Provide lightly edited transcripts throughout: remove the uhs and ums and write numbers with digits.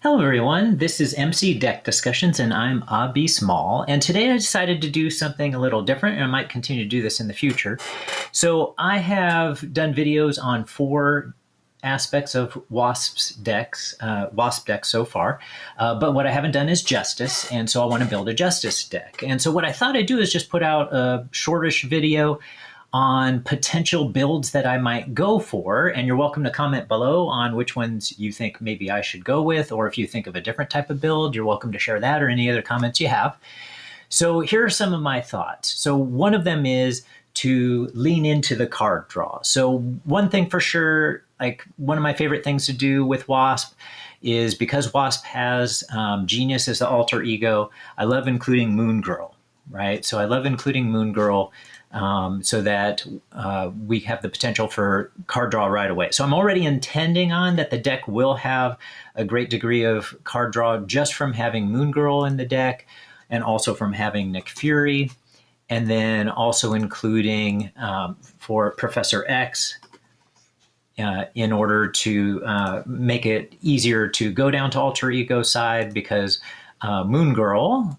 Hello everyone, this is MC Deck Discussions and I'm Abby Small, and today I decided to do something a little different, and I might continue to do this in the future. So I have done videos on four aspects of Wasp decks so far, but what I haven't done is Justice, and so I want to build a Justice deck. And so what I thought I'd do is just put out a shortish video on potential builds that I might go for, and you're welcome to comment below on which ones you think maybe I should go with, or if you think of a different type of build, you're welcome to share that or any other comments you have. So here are some of my thoughts. So one of them is to lean into the card draw. So one thing for sure, like one of my favorite things to do with Wasp is, because Wasp has Genius as the alter ego, I love including Moon Girl, right? So I love including Moon Girl so that we have the potential for card draw right away. So I'm already intending on that the deck will have a great degree of card draw just from having Moon Girl in the deck, and also from having Nick Fury, and then also including for Professor X in order to make it easier to go down to alter ego side, because Moon Girl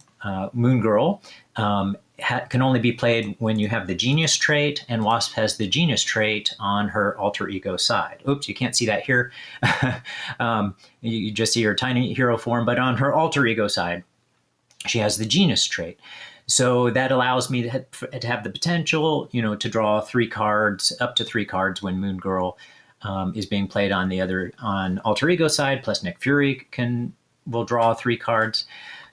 can only be played when you have the Genius trait, and Wasp has the Genius trait on her alter ego side. Oops, you can't see that here. You just see her tiny hero form, but on her alter ego side, she has the Genius trait. So that allows me to have the potential, to draw up to three cards when Moon Girl is being played on alter ego side, plus Nick Fury will draw three cards.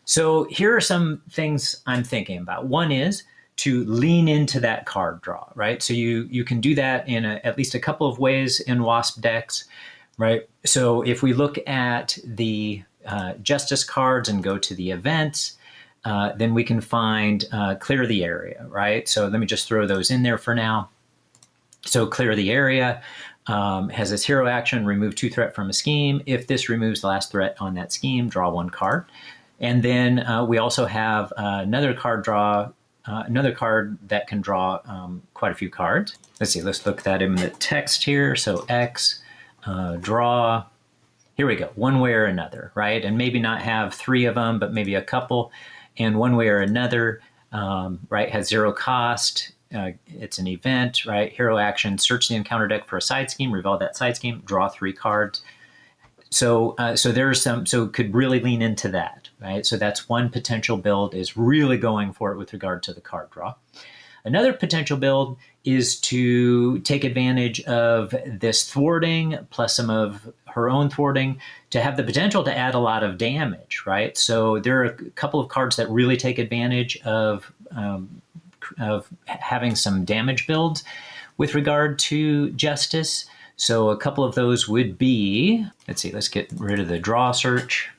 So here are some things I'm thinking about. One is to lean into that card draw, right? So you can do that in at least a couple of ways in Wasp decks, right? So if we look at the Justice cards and go to the events, then we can find Clear the Area, right? So let me just throw those in there for now. So Clear the Area has this hero action, remove 2 threat from a scheme. If this removes the last threat on that scheme, draw 1 card. And then we also have another card that can draw quite a few cards. Let's see, let's look at that in the text here. So X, draw, here we go, one way or another, right? And maybe not have 3 of them, but maybe a couple. And one way or another, right, has 0 cost. It's an event, right? Hero action, search the encounter deck for a side scheme, reveal that side scheme, draw 3 cards. So could really lean into that, right? So that's one potential build, is really going for it with regard to the card draw. Another potential build is to take advantage of this thwarting plus some of her own thwarting to have the potential to add a lot of damage, right? So there are a couple of cards that really take advantage of having some damage builds with regard to Justice. So a couple of those would be, let's see, let's get rid of the draw search.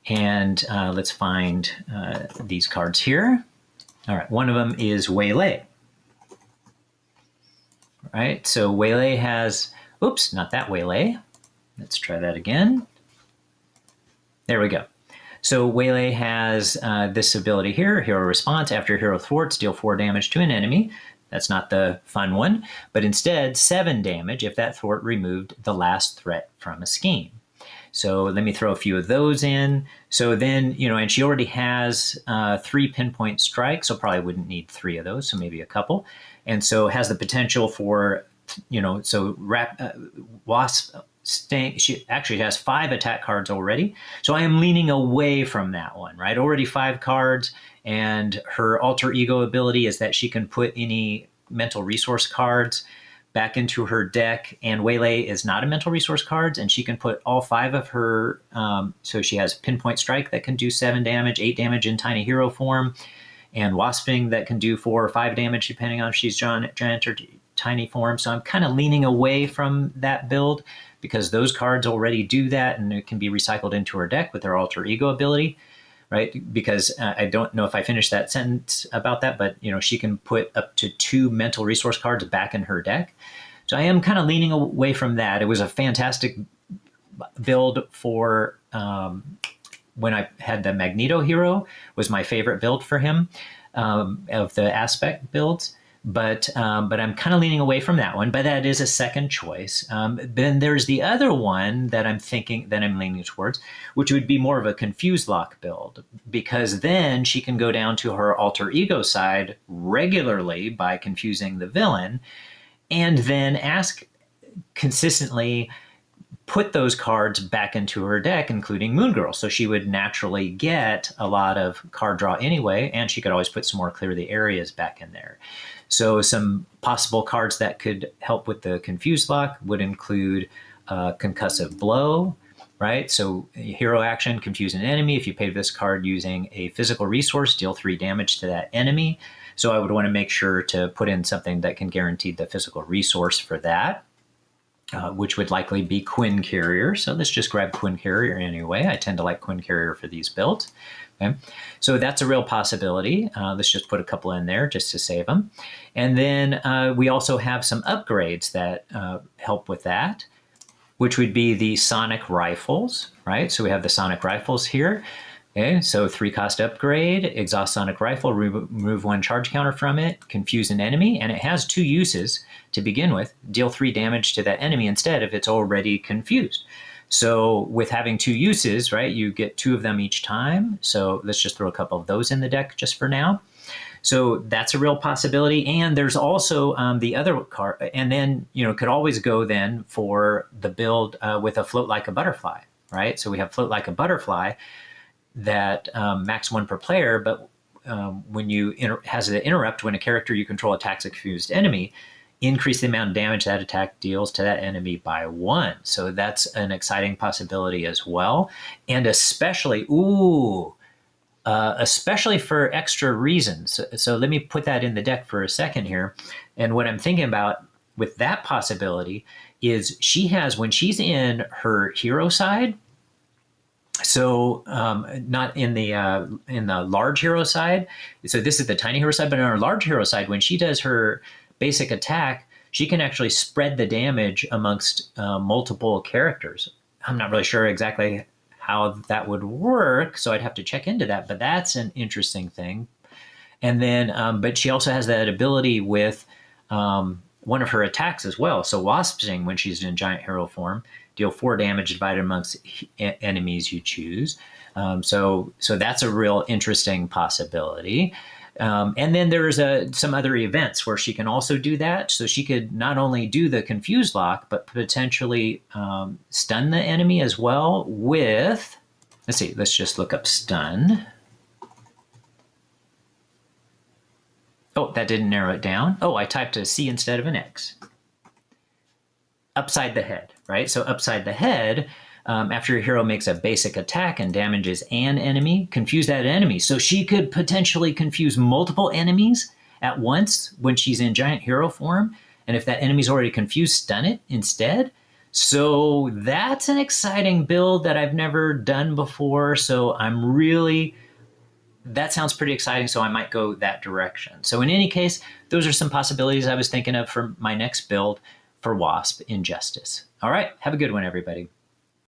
And let's find these cards here. All right, one of them is Waylay. All right, so Waylay has, oops, not that Waylay. Let's try that again. There we go. So Waylay has this ability here, Hero Response. After hero thwarts, deal 4 damage to an enemy. That's not the fun one, but instead 7 damage if that thwart removed the last threat from a scheme. So let me throw a few of those in. So then, and she already has 3 pinpoint strikes, so probably wouldn't need 3 of those, so maybe a couple. And so has the potential for, Wasp she actually has 5 attack cards already. So I am leaning away from that one, right? Already 5 cards, and her alter ego ability is that she can put any mental resource cards back into her deck, and Waylay is not a mental resource cards, and she can put all 5 of her, so she has Pinpoint Strike that can do 7 damage, 8 damage in tiny hero form, and Wasping that can do 4 or 5 damage depending on if she's giant or tiny form. So I'm kind of leaning away from that build because those cards already do that, and it can be recycled into her deck with her alter ego ability, right? Because I don't know if I finished that sentence about that, but she can put up to 2 mental resource cards back in her deck. So I am kind of leaning away from that. It was a fantastic build for when I had the Magneto hero, was my favorite build for him of the aspect builds. but I'm kind of leaning away from that one. But that is a second choice. Then there's the other one that I'm thinking that I'm leaning towards, which would be more of a confused lock build, because then she can go down to her alter ego side regularly by confusing the villain, and then ask consistently, put those cards back into her deck, including Moon Girl. So she would naturally get a lot of card draw anyway, and she could always put some more Clear the Areas back in there. So some possible cards that could help with the confused lock would include Concussive Blow, right? So hero action, confuse an enemy. If you pay this card using a physical resource, deal 3 damage to that enemy. So I would want to make sure to put in something that can guarantee the physical resource for that. Which would likely be Quinn Carrier. So let's just grab Quinn Carrier anyway. I tend to like Quinn Carrier for these builds. Okay. So that's a real possibility. Let's just put a couple in there just to save them. And then we also have some upgrades that help with that, which would be the Sonic Rifles, right? So we have the Sonic Rifles here. Okay, so 3-cost upgrade, exhaust Sonic Rifle, remove 1 charge counter from it, confuse an enemy, and it has 2 uses to begin with. Deal 3 damage to that enemy instead if it's already confused. So with having 2 uses, right, you get 2 of them each time. So let's just throw a couple of those in the deck just for now. So that's a real possibility. And there's also the other card, and then, could always go then for the build with a Float Like a Butterfly, right? So we have Float Like a Butterfly that max 1 per player, but when you has the interrupt when a character you control attacks a confused enemy, increase the amount of damage that attack deals to that enemy by 1. So that's an exciting possibility as well, and especially for extra reasons. So let me put that in the deck for a second here. And what I'm thinking about with that possibility is she has, when she's in her hero side. So not in the large hero side. So this is the tiny hero side, but on our large hero side, when she does her basic attack, she can actually spread the damage amongst multiple characters. I'm not really sure exactly how that would work, so I'd have to check into that, but that's an interesting thing. And then, but she also has that ability with one of her attacks as well. So Wasp Sting, when she's in giant hero form, deal 4 damage divided amongst enemies you choose. So that's a real interesting possibility. And then there's some other events where she can also do that. So she could not only do the confused lock, but potentially stun the enemy as well with, let's just look up stun. Oh, that didn't narrow it down. Oh, I typed a C instead of an X. Upside the head, right? So upside the head, after your hero makes a basic attack and damages an enemy, confuse that enemy. So she could potentially confuse multiple enemies at once when she's in giant hero form. And if that enemy's already confused, stun it instead. So that's an exciting build that I've never done before. So that sounds pretty exciting, so I might go that direction. So in any case, those are some possibilities I was thinking of for my next build for Wasp in Justice. All right, have a good one, everybody.